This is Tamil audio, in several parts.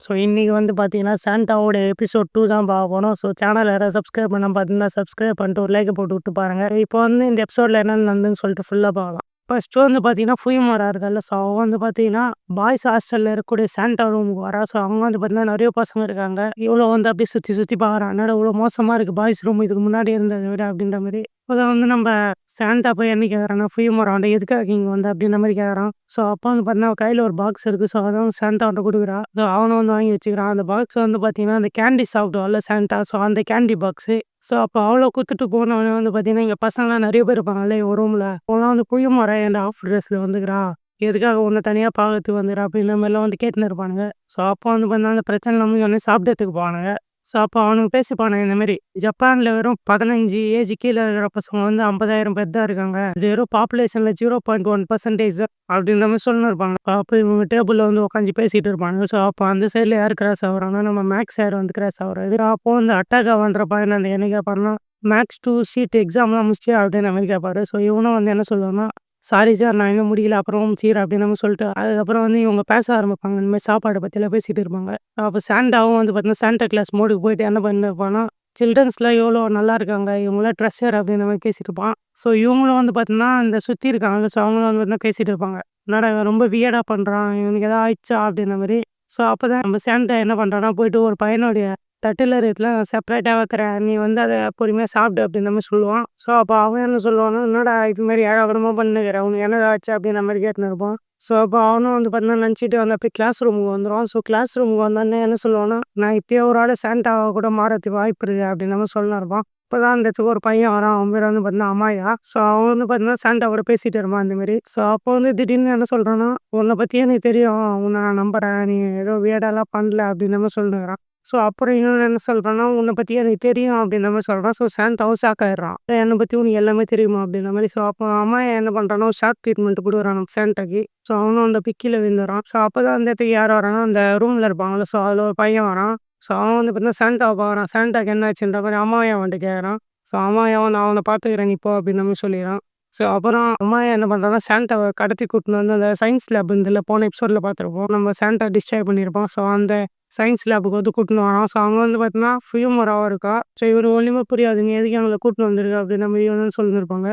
ஸோ இன்னைக்கு வந்து பார்த்தீங்கன்னா, சாண்டாவோட எபிசோட் 2 தான் பார்க்க போறோம். ஸோ சேனல யாராவது சப்ஸ்கிரைப் பண்ணாம பார்த்தீங்கன்னா, சப்ஸ்கிரைப் பண்ணிட்டு ஒரு லைக்க போட்டு விட்டு பாருங்க. இப்போ வந்து இந்த எபிசோட்ல என்ன நடந்ததுன்னு சொல்லிட்டு ஃபுல்லா பார்க்கலாம். ஃபர்ஸ்ட்டு வந்து பார்த்தீங்கன்னா, ஃபுயிமோரா இருக்கார்ல, ஸோ அவ வந்து பார்த்தீங்கன்னா, பாய்ஸ் ஹாஸ்டல்ல இருக்கக்கூடிய சாண்டா ரூமுக்கு வரா. ஸோ அவங்க வந்து பார்த்தீங்கன்னா, நெறைய பசங்க இருக்காங்க. இவளும் வந்து அப்படியே சுத்தி சுத்தி பார்க்குறா. என்னடா இவ்வளோ மோசமா இருக்கு பாய்ஸ் ரூம் இதுக்கு முன்னாடி இருந்தத விட அப்படின்ற மாரி. அப்பதான் வந்து நம்ம சாண்டா போய் என்ன கேட்குறான்னா, ஃபுயிமோராவாண்ட எதுக்காக இங்க வந்த அப்படின்ற மாரி கேட்குறான். ஸோ அப்போ வந்து பார்த்தீங்கன்னா, அவ கையில ஒரு பாக்ஸ் இருக்கு. ஸோ அத வந்து சாண்டாட்ட குடுக்குறா. ஸோ அவனும் வந்து வாங்கி வச்சுக்கிறான். அந்த பாக்ஸ் வந்து பார்த்தீங்கன்னா, அந்த கேண்டி சாப்பிடுவான்ல சாண்டா, ஸோ அந்த கேண்டி பாக்ஸு. ஸோ அப்போ அவள குடுத்துட்டு போனோனே வந்து பார்த்தீங்கன்னா, இங்க பசங்கலாம் நெறைய பேர் இருப்பாங்கல்ல ஒரு ரூம்ல. அவன்லாம் வந்து "ஃபுயிமோரா ஏன்டா ஆஃப் ட்ரெஸ்ல வந்துக்கிறா? எதுக்காக உன்ன தனியா பாக்கறதுக்கு வந்துக்கிறா?" அப்படின்ற மாரிலாம் வந்து கேட்டுன்னு இருப்பானுங்க. ஸோ அப்போ வந்து பார்த்தீங்கன்னா, அந்த பிரச்சனைலாம் முடிஞ்சோனே சாப்பிடறதுக்கு போவானுங்க. ஸோ அப்போ அவனுங்க பேசிப்பானுங்க இந்த மாரி, "ஜப்பான்ல வெறும் 15 ஏஜ் கீழ இருக்கிற பசங்க வந்து 50,000 பேர் தான் இருக்காங்க. இது வெறும் பாப்புலேஷன்ல 0.1% தான்." அப்படின்ற மாரி சொல்லின்னு இருப்பாங்க. அப்போ இவங்க டேபிள்ல வந்து உட்காந்து பேசிட்டு இருப்பானுங்க. ஸோ அப்போ அந்த சைடுல யார் கிராஸ் ஆகுறாங்கன்னா, நம்ம மேக்ஸ் சார் வந்து கிராஸ் ஆகுறாரு. அப்போ வந்து அட்டாக் ஆவன்ற பையன் வந்து என்ன கேட்பாருன்னா, "மேக்ஸ் 2 ஷீட் எக்ஸாம்லாம் முடிச்சிட்டியா?" அப்படின்ற மாரி கேட்பாரு. ஸோ இவனும் வந்து என்ன சொல்லுவான்னா, "சாரி சார் நான் இன்னும் முடிக்கல. அப்புறம் சீர்" அப்படின்னு நம்ம சொல்லிட்டு, அதுக்கப்புறம் வந்து இவங்க பேச ஆரம்பிப்பாங்க. இந்த மாரி சாப்பாட பத்திலாம் பேசிட்டு இருப்பாங்க. அப்போ சாண்டாவும் வந்து பார்த்தீங்கன்னா, சாண்டா கிளாஸ் மோடுக்கு போயிட்டு என்ன பண்ணிருப்பான்னா, "சில்ட்ரன்ஸ்லாம் எவ்வளோ நல்லா இருக்காங்க. இவங்கலாம் ட்ரெஷர்" அப்படின்ற மாரி பேசிட்டு இருப்பான். ஸோ இவங்களும் வந்து பார்த்தீங்கன்னா, இந்த சுத்தி இருக்காங்கல்ல, ஸோ அவங்களும் வந்து பார்த்தீங்கன்னா பேசிட்டு இருப்பாங்க. "என்னடா இவன் ரொம்ப வியர்டா பண்றான். இவனுக்கு எதாவது ஆயிடுச்சா?" அப்படின்ற மாரி. ஸோ அப்பதான் நம்ம சாண்டா என்ன பண்றான்னா, போயிட்டு ஒரு பையனுடைய தட்டுல இருக்கிறதுலாம் செப்பரேட்டா வைக்கிறேன். நீ வந்து அத பொறுமையா சாப்பிடு அப்படின்ற மாரி சொல்லுவான். ஸோ அப்போ அவன் என்ன சொல்லுவான்னா, "என்னடா இது மாரி ஏடாகூடமா பண்ணுக்கிற? உனக்கு என்னடா ஆச்சு?" அப்படின்ற மாரி கேட்டுன்னு இருப்பான். ஸோ அப்போ அவனும் வந்து பார்த்தீங்கன்னா நெனச்சிட்டு வந்து அப்படியே கிளாஸ் ரூமுக்கு வந்துருவான். ஸோ கிளாஸ் ரூமுக்கு வந்தோனே என்ன சொல்லுவான்னா, "நான் இப்பயே ஒரு ஆளு சாண்டாவா கூட மாறதுக்கு வாய்ப்பு இருக்கு" அப்படின்ற மாரி சொல்லின்னு இருப்பான். அப்பதான் அந்த இடத்துக்கு ஒரு பையன் வரான். அவன் பேர் வந்து பார்த்தீங்கன்னா அமாயா. ஸோ அவன் வந்து பார்த்தீங்கன்னா சாண்டா கூட பேசிட்டு இருப்பான் இந்த மாரி. ஸோ அப்போ வந்து திடீர்னு என்ன சொல்றான்னா, "உன்ன பத்தி எனக்கு தெரியும். உன்ன நான் நம்புறேன். நீ ஏதோ வியர்டாலாம் பண்ணல" அப்படின்ற மாரி சொல்லினுருக்கிறான். ஸோ அப்புறம் இன்னொன்னு என்ன சொல்றான்னா, "உன்ன பத்தி எனக்கு தெரியும்" அப்படின்ற மாரி சொல்றான். ஸோ சாண்டாவும் ஷாக் ஆயிடுறான். "என்ன பத்தி உனக்கு எல்லாமே தெரியுமா?" அப்படின்ற மாரி. ஸோ அப்போ அமாயா என்ன பண்றான்னா, ஒரு ஷாக் ட்ரீட்மெண்ட் குடுக்குறான் நம்ம சாண்டாக்கு. ஸோ அவனும் அந்த கீழ விழுந்துர்றான். ஸோ அப்பதான் அந்த இடத்துக்கு யார் வரான்னா, அந்த ரூம்ல இருப்பாங்கல்ல, ஸோ அதுல ஒரு பையன் வரான். ஸோ அவன் வந்து பார்த்தீங்கன்னா சாண்டாவ பார்க்குறான். சாண்டாக்கு என்ன ஆச்சுன்ற மாரி அமாயா அவன்ட்ட கேட்குறான். ஸோ அமாயாவும் "நான் அவன பார்த்துக்கிறேன் நீ போ" அப்படின்ற மாரி சொல்லிர்றான். ஸோ அப்புறம் அமாயா என்ன பண்றான்னா, சாண்டாவ கடத்தி கூட்டின்னு வந்து அந்த சயின்ஸ் லேப் இருந்துதுல்ல, போன எபிசோட்ல பார்த்துருப்போம். நம்ம சாண்டா டிஸ்ட்ராய் பண்ணியிருப்போம். ஸோ அந்த சயின்ஸ் லேபுக்கு வந்து கூட்டின்னு வரான். ஸோ அங்க வந்து பார்த்தீங்கன்னா, ஃபியூமராவும் இருக்கா. ஸோ இவருக்கு ஒண்ணுமே புரியாது. "நீ எதுக்கு எங்கள கூட்டின்னு வந்திருக்க?" அப்படின்ற மாரி வந்து சொல்லியிருப்பாங்க.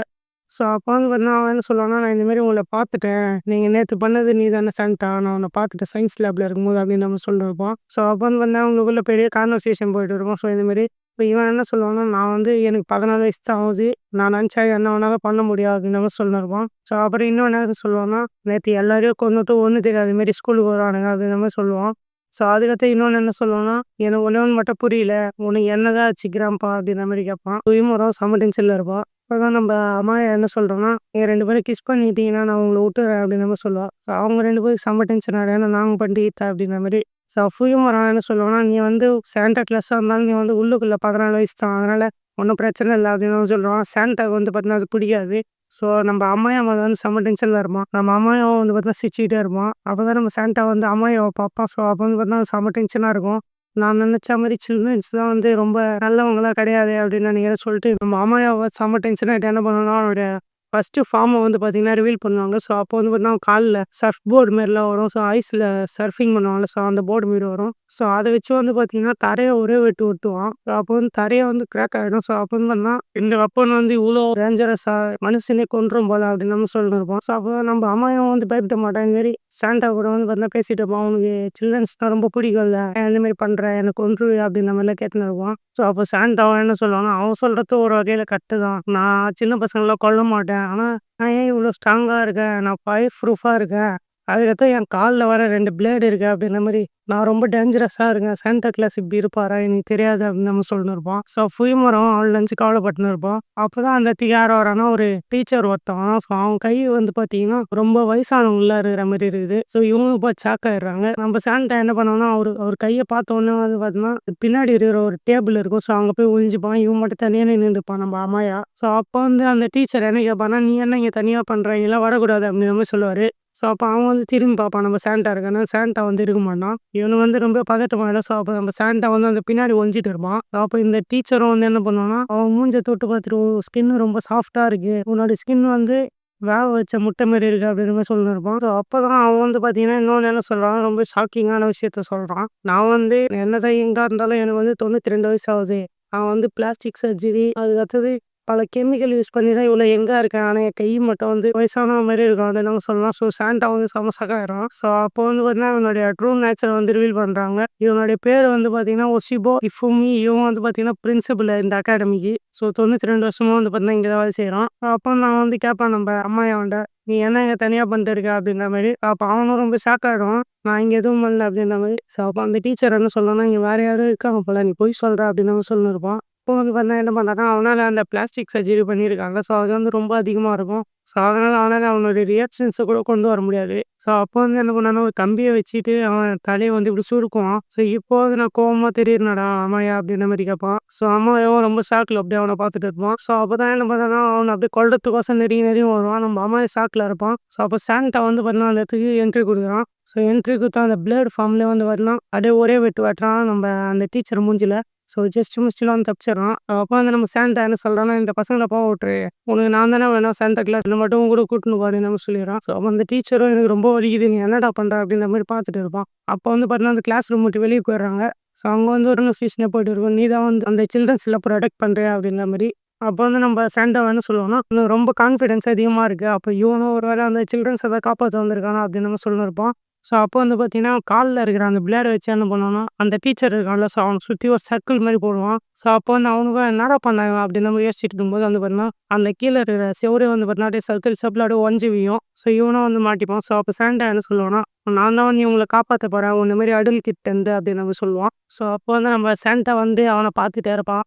ஸோ அப்போ வந்து பார்த்தீங்கன்னா, அவன் என்ன சொல்லுவான்னா, "நான் இந்த மாரி உங்கள பார்த்துட்டேன். நீங்க நேத்து பண்ணது நீ தானே சாண்டா? நான் உன்ன பார்த்துட்டேன் சயின்ஸ் லேப்ல இருக்கும்போது" அப்படின்ற மாரி சொல்லியிருப்பான். ஸோ அப்போ வந்து பார்த்தீங்கன்னா, அவங்களுக்குள்ள பெரிய கான்வர்சேஷன் போயிட்டு இருக்கும். ஸோ இந்த மாரி இப்ப இவன் என்ன சொல்லுவான்னா, "நான் வந்து எனக்கு 14 வயசு தான் ஆகுது. நான் நெனச்சா என்ன வேணாலும் பண்ண முடியும்" அப்படின்ற மாரி சொல்லியிருப்பான். ஸோ அப்புறம் இன்னொன்னு என்ன சொல்லுவான்னா, "நேத்து எல்லாரையும் கொன்னுட்டு ஒண்ணும் தெரியாத மாரி ஸ்கூலுக்கு வருவானுங்க" அப்படின்ற மாரி சொல்லுவான். ஸோ அதுக்கடுத்து இன்னொன்னு என்ன சொல்லுவான்னா, "எனக்கு ஒண்ணே ஒண்ணு மட்டும் புரியல. உனக்கு என்னதான் ஆச்சு கிராண்ட்பா?" அப்படின்ற மாரி கேட்பான். இவனும் செம்ம டென்ஷன்ல இருப்பான். அப்பதான் நம்ம அம்மாயா என்ன சொல்றோம்னா, "நீங்க 2 பேரும் கிஸ் பண்ணிட்டீங்கன்னா நான் உங்கள விட்டுர்றேன்" அப்படின்ற மாரி சொல்லுவா. ஸோ அவங்க 2 பேரும் செம்ம டென்ஷன் ஆயிடும். "ஏன்னா நாங்க பண்ணிட்ட" அப்படின்ற மாரி. ஸோ ஃபுயுமரா என்ன சொல்லுவான்னா, "நீ வந்து சாண்டா கிளாஸா இருந்தாலும் நீ வந்து உள்ளுக்குள்ள 14 வயசு தான். அதனால ஒண்ணும் பிரச்சனை இல்ல" அப்படின்னு சொல்லுவான். சாண்டாக்கு வந்து பார்த்தீங்கன்னா அது பிடிக்காது. ஸோ நம்ம அம்மாயா மேல வந்து செம்ம டென்ஷன்ல இருப்பான். நம்ம அம்மாயாவும் வந்து பார்த்தீங்கன்னா சிரிச்சுக்கிட்டே இருப்பான். அப்பதான் நம்ம சாண்டா வந்து அம்மாயாவ பார்ப்பான். ஸோ அப்போ வந்து பார்த்தீங்கன்னா செம்ம டென்ஷனா இருக்கும். "நான் நெனச்ச மாரி சில்ட்ரன்ஸ்லாம் வந்து ரொம்ப நல்லவங்கலாம் கிடையாதே" அப்படின்னு நினைக்கிறேன் சொல்லிட்டு, நம்ம அம்மாயாவ செம்ம டென்ஷன் ஆயிட்டு என்ன பண்ணுவான்னா, அவனுடைய ஃபர்ஸ்ட்டு ஃபார்ம வந்து பார்த்தீங்கன்னா ரிவீல் பண்ணுவாங்க. ஸோ அப்போ வந்து பார்த்தீங்கன்னா கால்ல சர்ஃப் போர்டு மாரிலாம் வரும். ஸோ ஐஸ்ல சர்ஃபிங் பண்ணுவாங்கல்ல, ஸோ அந்த போர்டு மாரி வரும். ஸோ அத வச்சு வந்து பார்த்தீங்கன்னா தரைய ஒரே வெட்டு வெட்டுவான். ஸோ அப்போ வந்து தரைய வந்து கிராக் ஆயிடும். ஸோ அப்போ வந்து பார்த்தீங்கன்னா, "இந்த வெப்பன் வந்து இவ்ளோ டேஞ்சரஸா? மனுஷனே கொன்றும் போல" அப்படின்னு நம்ம சொல்லின்னு இருப்போம். ஸோ அப்போ நம்ம அம்மாவும் வந்து பயப்பட மாட்டான். இந்த மாரி சாண்டா கூட வந்து பார்த்தீங்கன்னா பேசிட்டு இருப்பான். "உனக்கு சில்ட்ரன்ஸ்னா ரொம்ப பிடிக்கும்ல? ஏன் இந்த மாரி பண்ற? என்ன கொன்றுவியா?" அப்படின்ற மாரிலாம் கேட்டுன்னு இருப்பான். ஸோ அப்போ சாண்டாவும் என்ன சொல்லுவான்னா, அவன் சொல்றது ஒரு வகையில கரெக்ட்டு தான். நான் சின்ன பசங்களலாம் கொல்ல மாட்டேன். ஆனா நான் ஏன் இவ்ளோ ஸ்ட்ராங்கா இருக்கேன்? நான் ஃபயர் ப்ரூஃபா இருக்கேன். அதுக்கடுத்து என் கால்ல வேற 2 பிளேடு இருக்கு அப்படின்ற மாரி நான் ரொம்ப டேஞ்சரஸா இருக்கேன். சாண்டா கிளாஸ் இப்படி இருப்பாரா? எனக்கு தெரியாது அப்படின்னு நம்ம சொல்லின்னு இருப்போம். ஸோ ஃபுய்மரும் அவள நெனச்சு கவலைப்பட்டுன்னு இருப்போம். அப்பதான் அந்த இடத்துக்கு யார் வரான்னா, ஒரு டீச்சர் ஒருத்தன் வரான். ஸோ அவன் கை வந்து பார்த்தீங்கன்னா, ரொம்ப வயசானவங்கலாம் இருக்கிற மாரி இருக்குது. ஸோ இவங்க பார்த்து ஷாக் ஆயிடுறாங்க. நம்ம சாண்டா என்ன பண்ணுவான்னா, அவர் கைய பார்த்தோன்னே வந்து பார்த்தீங்கன்னா, பின்னாடி இருக்கிற ஒரு டேபிள் இருக்கும். ஸோ அங்க போய் ஒளிஞ்சுப்பான். இவன் மட்டும் தனியா நின்னுட்டுருப்பான் நம்ம அம்மாயா. ஸோ அப்போ வந்து அந்த டீச்சர் என்ன கேட்பான்னா, "நீ என்ன இங்க தனியா பண்ற? இங்கலாம் வரக்கூடாது" அப்படின்ற மாரி சொல்லுவாரு. ஸோ அப்போ அவன் வந்து திரும்பி பார்ப்பான் நம்ம சாண்டா இருக்கான்னு. சாண்டா வந்து இருக்க மாட்டான். இவனுக்கு வந்து ரொம்ப பதட்டமாயிடும். ஸோ அப்போ நம்ம சாண்டா வந்து அந்த பின்னாடி ஒளிஞ்சிட்டு இருப்பான். அப்போ இந்த டீச்சரும் வந்து என்ன பண்ணுவான்னா, அவன் மூஞ்ச தொட்டு பார்த்துட்டு, "உன் ஸ்கின் ரொம்ப சாஃப்ட்டா இருக்கு. உன்னோட ஸ்கின் வந்து வேக வச்ச முட்டை மாரி இருக்கு அப்படின்ற மாரி சொல்லியிருப்பான். ஸோ அப்பதான் அவன் வந்து பார்த்தீங்கன்னா, இன்னொன்னு என்ன சொல்றான், ரொம்ப ஷாக்கிங்கான விஷயத்த சொல்றான். நான் வந்து என்னதான் யங்கா இருந்தாலும் எனக்கு வந்து 92 வயசு ஆகுது. நான் வந்து பிளாஸ்டிக் சர்ஜரி அதுக்கு அடுத்தது பல கெமிக்கல் யூஸ் பண்ணி தான் இவ்வளோ யங்கா இருக்கேன். ஆனா என் கை மட்டும் வந்து வயசானவ மாரி இருக்கும் அப்படின்னு நம்ம சொல்லலாம். ஸோ சாண்டா வந்து செம ஷாக் ஆயிடுறான். ஸோ அப்போ வந்து பார்த்தீங்கன்னா, இவனுடைய ட்ரூ நேச்சர வந்து ரிவீல் பண்றாங்க. இவனுடைய பேரு வந்து பார்த்தீங்கன்னா, ஒஷிபோ இஃபுமி. இவன் வந்து பார்த்தீங்கன்னா, பிரின்சிபல் இந்த அகாடமிக்கு. ஸோ 92 வருஷமா வந்து பார்த்தீங்கன்னா, இங்க தான் வேலை செய்றான். அப்போ நான் வந்து கேட்பேன் நம்ப அம்மாயிவன்ட்ட, "நீ என்ன இங்க தனியா பண்ணிட்டு இருக்க?" அப்படின்ற மாரி. அப்ப அவனும் ரொம்ப ஷாக் ஆயிடுவான். "நான் இங்க எதுவும் பண்ணல" அப்படின்ற மாரி. ஸோ அப்போ அந்த டீச்சர் என்ன சொல்லும்னா, "இங்க வேற யாரோ இருக்காங்க போல. நீ பொய் சொல்ற" அப்படின்னு அவன் சொல்லியிருப்பான். அப்போ வந்து பார்த்தீங்கன்னா, என்ன பண்ணான்னா, அவனால அந்த பிளாஸ்டிக் சர்ஜரி பண்ணியிருக்காங்க. ஸோ அது வந்து ரொம்ப அதிகமா இருக்கும். ஸோ அதனால அவனால அவனுடைய ரியாக்ஷன்ஸ கூட கொண்டு வர முடியாது. ஸோ அப்போ வந்து என்ன பண்ணான்னா, ஒரு கம்பிய வச்சுட்டு அவன் தலைய வந்து இப்படி சுருக்குவான். ஸோ இப்போ வந்து நான் கோவமா தெரியிறேனாடா அம்மாயா அப்படின்ற மாரி கேட்பான். ஸோ அம்மாவும் ரொம்ப ஷாக்ல அப்படியே அவன பார்த்துட்டு இருப்பான். ஸோ அப்பதான் என்ன பண்ணான்னா, அவன அப்படியே கொல்றதுக்கோசரம் நெருங்கி நெருங்கி வருவான். நம்ம அம்மாவும் ஷாக்ல இருப்பான். ஸோ அப்போ சாண்டா வந்து பார்த்தீங்கன்னா, அந்த இடத்துக்கு என்ட்ரி குடுக்குறான். ஸோ என்ட்ரி குடுத்தா அந்த பிளேடு ஃபார்ம்லயே வந்து பார்த்தீங்கன்னா, அப்படியே ஒரே வெட்டு வெட்டுறான் நம்ம அந்த டீச்சர் மூஞ்சில. ஸோ ஜஸ்ட் மிஸ்ட்ல வந்து தப்பிச்சிடுறான். அப்போ வந்து நம்ம சாண்டா என்ன சொல்றான்னா, "இந்த பசங்கள போக விட்டுரு. உனக்கு நான் தானே வேணும் சாண்டா கிளாஸ். என்ன மட்டும் உன் கூட கூட்டின்னு போ" அப்படின்னு நம்ம சொல்லிடுறான். ஸோ அப்போ அந்த டீச்சரும் எனக்கு ரொம்ப வலிக்குது. நீ என்னடா பண்ற? அப்படின்ற மாரி பார்த்துட்டு இருப்பான். அப்போ வந்து பார்த்தீங்கன்னா, அந்த கிளாஸ் ரூம் விட்டு வெளிய போயிடுறாங்க. ஸோ அங்க வந்து ஒரு நோட்டிஃபிகேஷனே போயிட்டு இருக்கும். "நீ தான் வந்து அந்த சில்ட்ரன்ஸ்ல ப்ரொடெக்ட் பண்றியா?" அப்படின்ற மாரி. அப்போ வந்து நம்ம சாண்டா என்ன சொல்லுவான்னா, "உனக்கு ரொம்ப கான்ஃபிடன்ஸ் அதிகமா இருக்கு. அப்ப இவனும் ஒரு வேளை அந்த சில்ட்ரன்ஸ ஏதாவது காப்பாத்த வந்திருக்கானா?" அப்படின்னு நம்ம சொல்லியிருப்பான். ஸோ அப்போ வந்து பார்த்தீங்கன்னா, கால்ல இருக்கிற அந்த பிளேட வச்சு என்ன பண்ணுவான்னா, அந்த டீச்சர் இருக்கான்ல, ஸோ அவன சுத்தி ஒரு சர்க்கிள் மாரி போடுவான். ஸோ அப்போ வந்து அவனுக்கும் என்னடா பண்ணான் இவன் அப்படின்னு நம்ம யோசிச்சுட்டு இருக்கும்போது வந்து பார்த்தீங்கன்னா, அந்த கீழ இருக்கிற செவுரே வந்து பார்த்தீங்கன்னா, அப்படியே சர்க்கிள் ஷேப்ல அப்படியே உடைஞ்சு விழும். ஸோ இவனும் வந்து மாட்டிப்பான். ஸோ அப்போ சாண்டா என்ன சொல்லுவான்னா, "நான் தான் வந்து இவங்கள காப்பாத்த போறேன். உன்ன மாரி அடல் கிட்டேருந்து" அப்படின்னு நம்ம சொல்லுவான். ஸோ அப்போ வந்து நம்ம சாண்டா வந்து அவன பார்த்துட்டே இருப்பான்.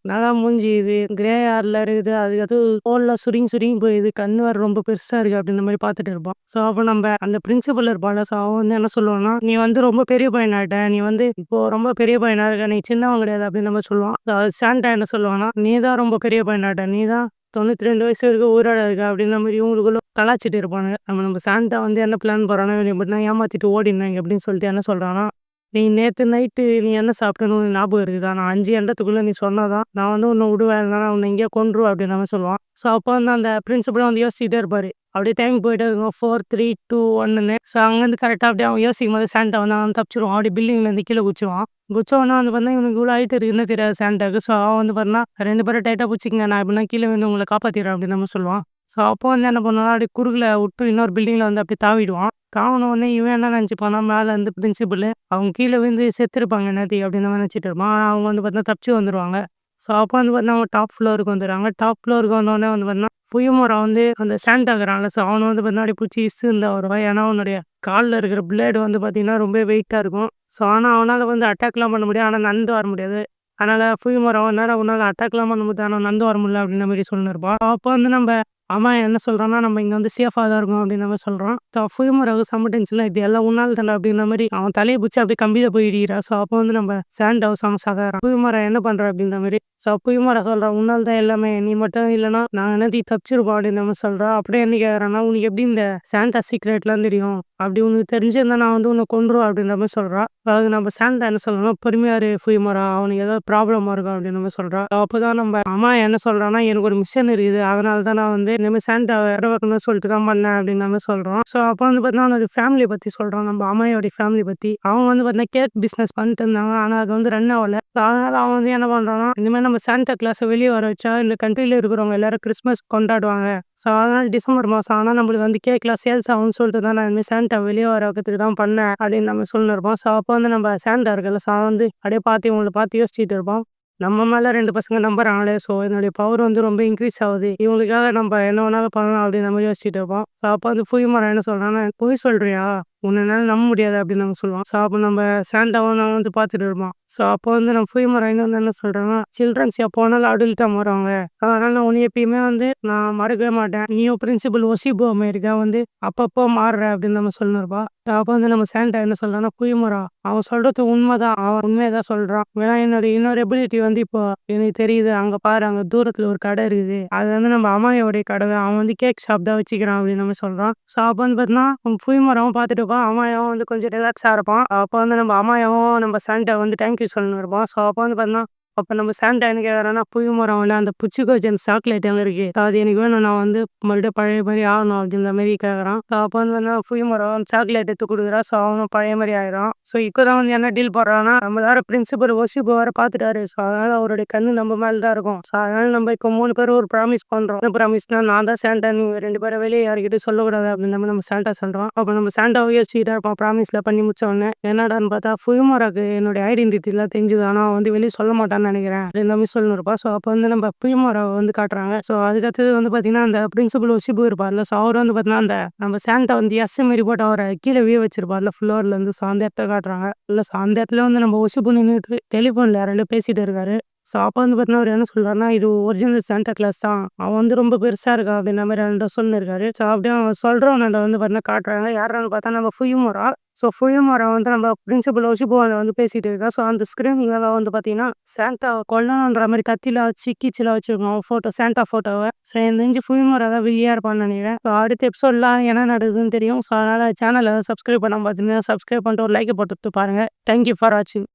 "என்னடா மூஞ்சி இது? கிரே ஹேர்ல இருக்குது. அதுக்கடுத்து தோல்லாம் சுருங்கி சுருங்கி போயிது. கண்ணு வேற ரொம்ப பெருசா இருக்கு" அப்படின்ற மாரி பார்த்துட்டு இருப்பான். ஸோ அப்போ நம்ம அந்த பிரின்சிபல் இருப்பான்ல, ஸோ அவன் வந்து என்ன சொல்லுவான்னா, "நீ வந்து ரொம்ப பெரிய பையனாயிட்ட. நீ வந்து இப்போ ரொம்ப பெரிய பையனா இருக்க. நீ சின்னவன் கிடையாது" அப்படின்னு நம்ம சொல்லுவான். சாண்டா என்ன சொல்லுவான்னா, "நீ தான் ரொம்ப பெரிய பையனாயிட்ட. நீ தான் 92 வயசு வரைக்கும் உயிரோட இருக்க" அப்படின்ற மாரி இவங்களுக்குள்ள கலாய்ச்சிட்டு இருப்பானுங்க. நம்ம சாண்டா வந்து என்ன பிளான் போடுறான்னா, இவன எப்படின்னா ஏமாத்திட்டு ஓடிடணும் அப்படின்னு சொல்லிட்டு என்ன சொல்றான்னா, "நீ நேத்து நைட்டு நீ என்ன சாப்பிட்டன்னு உனக்கு ஞாபகம் இருக்குதா? நான் 5 எண்றதுக்குள்ள நீ சொன்னா தான் நான் வந்து உன்ன விடுவேன். இல்லன்னா உன்ன இங்கேயே கொன்றுவேன்" அப்படின்ற மாரி சொல்லுவான். ஸோ அப்போ வந்து அந்த பிரின்சிபலும் வந்து யோசிச்சுட்டே இருப்பாரு. அப்படியே டைம் போயிட்டே இருக்கும். 4, 3, 2, 1ன்னு. ஸோ அங்கேருந்து கரெக்ட்டா அப்படியே அவன் யோசிக்கும்போது சாண்டா வந்து அவன் தப்பிச்சுருவான். அப்படியே பில்டிங்லேருந்து கீழ குதிச்சுருவான். குதிச்ச உடனே வந்து பார்த்தீங்கன்னா, இவனுக்கு இவ்வளோ ஹைட் இருக்குதுன்னு தெரியாது சாண்டாக்கு. ஸோ அவன் வந்து பார்த்தீங்கன்னா, 2 பேரும் டைட்டா புடிச்சுக்கங்க. நான் எப்படின்னா கீழ விழுந்து உங்கள காப்பாத்திடுறேன் அப்படின்னு நம்ம சொல்லுவான். ஸோ அப்போ வந்து என்ன பண்ணுவான்னா, அப்படியே குறுக்குல விட்டு இன்னொரு பில்டிங்ல வந்து அப்படியே தாவிடுவான். தாவுன உடனே இவன் என்ன நினச்சுப்பான்னா, மேல இருந்து பிரின்சிபலு அவங்க கீழ விழுந்து செத்துருப்பாங்க இந்நேரத்துக்கு அப்படின்னு அவன் நினச்சிட்டு இருப்பான். ஆனா அவங்க வந்து பார்த்தீங்கன்னா தப்பிச்சு வந்துருவாங்க. ஸோ அப்போ வந்து பார்த்தீங்கன்னா, அவங்க டாப் ஃப்ளோருக்கு வந்துடுறாங்க. டாப் ஃப்ளோருக்கு வந்தோனே வந்து பார்த்தீங்கன்னா, புயமரம் வந்து அந்த சாண்டா இருக்கிறான்ல, ஸோ அவன வந்து பார்த்தீங்கன்னா, அப்படியே புடிச்சு இசுன்னு தான் வருவான். ஏன்னா அவனுடைய கால்ல இருக்கிற பிளேடு வந்து பார்த்தீங்கன்னா, ரொம்ப வெயிட்டா இருக்கும். ஸோ ஆனா அவனால வந்து அட்டாக்லாம் பண்ண முடியும். ஆனா நடந்து வர முடியாது. அதனால புயமரம் "என்னடா உன்னால அட்டாக்லாம் பண்ண முடியுது. ஆனா நடந்து வர முடியல" அப்படின்ற மாரி சொல்லினிருப்பான். அப்போ வந்து நம்ப அவன் என்ன சொல்றான்னா, "நம்ம இங்க வந்து சேஃபா தான் இருக்கோம்" அப்படின்ற மாரி சொல்றான். புயமரம் செம்ம டென்ஷன்ல "இது எல்லாம் உன்னால தான்டா" அப்படின்ற மாரி அவன் தலைய புடிச்சு அப்படியே கம்பியில போய் இடிக்கிறான். ஸோ அப்போ வந்து நம்ம சாண்டா செம ஷாக்காகுறான். "புயமரம் என்ன பண்ற?" அப்படின்ற மாரி. ஸோ புயமரம் சொல்றான், "உன்னால தான் எல்லாமே. நீ மட்டும் இல்லன்னா நான் என்னத்தையும் தப்பிச்சிருப்போம்" அப்படின்ற மாரி சொல்றான். அப்படியே என்ன கேட்குறான்னா, "உனக்கு எப்படி இந்த சாண்டா சீக்ரெட்லாம் தெரியும்? அப்படி உனக்கு தெரிஞ்சிருந்தா நான் வந்து உன்ன கொன்றுவேன்" அப்படின்ற மாரி சொல்றான். அதாவது நம்ம சாண்டா என்ன சொல்றான்னா, "பொறுமையா இரு புயமரம். அவனுக்கு ஏதாவது ப்ராப்ளமா இருக்கும்" அப்படின்ற மாரி சொல்றான். அப்பதான் நம்ம அம்மா என்ன சொல்றான்னா, "எனக்கு ஒரு மிஷன் இருக்குது. அதனால தான் நான் வந்து இனிமே சாண்டாவ இட வைக்கணும்னு சொல்லிட்டு தான் பண்ணேன்" அப்படின்ற மாரி சொல்றான். ஸோ அப்போ வந்து பார்த்தீங்கன்னா, அவனோட ஃபேமிலிய பத்தி சொல்றான். நம்ம அம்மாயோட ஃபேமிலி பத்தி. அவங்க வந்து பார்த்தீங்கன்னா, கேக் பிசினஸ் பண்ணிட்டு இருந்தாங்க. ஆனா அது வந்து ரன் ஆவல. ஸோ அதனால அவன் வந்து என்ன பண்றான்னா, "இனிமே நம்ம சாண்டா கிளாஸ வெளிய வர வச்சா, இந்த கண்ட்ரில இருக்கிறவங்க எல்லாரும் கிறிஸ்மஸ் கொண்டாடுவாங்க. ஸோ அதனால டிசம்பர் மாசம் ஆனா நம்மளுக்கு வந்து கேக்லாம் சேல்ஸ் ஆகும்னு சொல்லிட்டு தான் நான் இனிமே சாண்டா வெளிய வர வைக்கிறதுக்கு தான் பண்ணேன்" அப்படின்னு நம்ம சொல்லினிருப்போம். ஸோ அப்போ வந்து நம்ம சாண்டா இருக்குல்ல, ஸோ அவன் வந்து அப்படியே பார்த்து இவங்கள பார்த்து யோசிச்சுட்டு இருப்பான். நம்ம மேல 2 பசங்க நம்புறாங்களே! ஸோ என்னுடைய பவர் வந்து ரொம்ப இன்க்ரீஸ் ஆவுது. இவங்களுக்காக நம்ப என்ன வேணாலும் பண்ணலாம் அப்டின்ற மாரி யோசிச்சுட்டு இருப்போம். ஸோ அப்ப வந்து புவிமரம் என்ன சொல்றான்னா, "பொய் சொல்றியா? உன்ன என்னால நம்ப முடியாது" அப்டின்னு அவன் சொல்லுவான். ஸோ அப்ப நம்ம சாண்டாவும் நான் வந்து பார்த்துட்டு இருப்போம். ஸோ அப்போ வந்து நம்ம புவிமரம் இன்னொன்னு என்ன சொல்றான்னா, "சில்ட்ரன்ஸ் எப்போ வேணாலும் அடல்ட்டா மாறுவாங்க. அதனால நான் உன்ன எப்பயுமே வந்து நான் மறக்கவே மாட்டேன். நீயும் பிரின்சிபல் ஒசிபோ மாரிதான் வந்து அப்பப்போ மாறுற" அப்டின்னு நம்ம சொல்லினிருப்போம். அப்ப வந்து நம்ம சாண்டா என்ன சொல்றான்னா, "புவிமரம் அவன் சொல்றது உண்மதான். அவன் உண்மைய தான் சொல்றான். ஏன்னா என்னோட இன்னொரு எபிலிட்டி வந்து இப்போ எனக்கு தெரியுது. அங்க பாரு அங்க தூரத்துல ஒரு கடை இருக்குது. அது வந்து நம்ம அம்மாயியோடைய கடை. அவன் வந்து கேக் ஷாப் தான் வச்சுக்கிறான்" அப்படின்னு நம்ம சொல்றான். ஸோ அப்ப வந்து பார்த்தீங்கன்னா, புவிமரமும் பார்த்துட்டு இருப்பான். அம்மாயாவும் வந்து கொஞ்சம் ரிலாக்ஸா இருப்பான். அப்ப வந்து நம்ம அம்மாயாவும் நம்ம சாண்டா வந்து தேங்க் யூ சொல்லின்னு இருப்பான். ஸோ அப்ப வந்து பார்த்தீங்கன்னா, அப்போ நம்ம சாண்டா என்ன கேட்குறான்னா, புவி மரம்ல அந்த புச்சிக்கோஜன் சாக்லேட் எங்கே இருக்கு? அது எனக்கு வேணும். நான் வந்து மறுபடியும் பழைய மாதிரி ஆகணும் அப்படின்ற மாதிரி கேட்குறான். ஸோ அப்போ வந்து புவி மரம் சாக்லேட் எடுத்து கொடுக்குறா. ஸோ அவனும் பழைய மாதிரி ஆயிடும். ஸோ இப்போ தான் வந்து என்ன டீல் போடுறான்னா, நம்ம வேற பிரின்சிபல் ஒசிபோ வேற பார்த்துட்டாரு. ஸோ அதனால அவருடைய கண்ணு நம்ம மேலே தான் இருக்கும். ஸோ அதனால நம்ம இப்போ 3 பேரும் ஒரு ப்ராமிஸ் பண்ணுறோம். என்ன ப்ராமிஸ்னா, நான் தான் சாண்டா, நீங்க 2 பேரும் வெளியே யாருக்கிட்டையும் சொல்லக்கூடாது அப்படின்ற மாதிரி நம்ம சாண்டா சொல்கிறோம். அப்போ நம்ம சாண்டாவை யோசிச்சுக்கிட்டே இருப்போம். ப்ராமிஸில் பண்ணி முடிச்ச உடனே என்னடான்னு பார்த்தா, புவிமராக்கு என்னுடைய ஐடென்டிட்டிலாம் தெரிஞ்சுது. ஆனால் வந்து வெளியே சொல்ல மாட்டான்னு நினைக்கிறேன் அப்படின்ற மாதிரி சொல்லிருப்பா. ஸோ அப்போ வந்து நம்ம புவிமராவை வந்து காட்டுறாங்க. ஸோ அதுக்கடுத்தது வந்து பார்த்தீங்கன்னா, அந்த பிரின்சிபல் ஒசிபு இருப்பார்ல. ஸோ அவர் வந்து பார்த்தீங்கன்னா, அந்த நம்ம சாண்டா வந்து எஸ் மாரி போட்டு அவரை கீழே விய வச்சிருப்பார்ல ஃப்ளோர்லேருந்து. ஸோ அந்த இடத்த காட்டுறாங்க. இல்லை, ஸோ அந்த இடத்துல வந்து நம்ம ஒசிபு நின்றுட்டு டெலிஃபோனில் யாரும் பேசிட்டு இருக்காரு. ஸோ அப்போ வந்து பார்த்தீங்கன்னா, அவர் என்ன சொல்றாருன்னா, இது ஒரிஜினல் சாண்டா கிளாஸ் தான். அவன் வந்து ரொம்ப பெருசா இருக்கா அப்படின்ற மாதிரி என்கிட்ட சொல்லியிருக்காரு. ஸோ அப்படியே அவன் சொல்கிறவனை வந்து பார்த்தீங்கன்னா காட்டுறாங்க. யாருன்னு பார்த்தா நம்ம ஃபுயுமரா. ஸோ ஃபுயுமரா வந்து நம்ம பிரின்சிபல் ஒஷிபுவால வந்து பேசிட்டு இருக்கா. ஸோ அந்த ஸ்க்ரீனிங்ல வந்து பார்த்தீங்கன்னா, சாண்டாவை கொல்லணுன்ற மாதிரி கத்தியில வச்சு கீச்சில வச்சிருக்கோம் ஃபோட்டோ, சாண்டா ஃபோட்டோவை. ஸோ எனக்கு தெரிஞ்சு ஃபுயுமரா தான் வில்லியா இருப்பான்னு நினைக்கிறேன். ஸோ அடுத்த எபிசோட்லாம் என்ன நடக்குதுன்னு தெரியும். ஸோ அதனால் சேனலை சப்ஸ்கிரைப் பண்ணாம பார்த்தீங்கன்னா, சப்ஸ்கிரைப் பண்ணிட்டு ஒரு லைக்கை போட்டுட்டு பாருங்கள். தேங்க்யூ ஃபார் வாட்சிங்.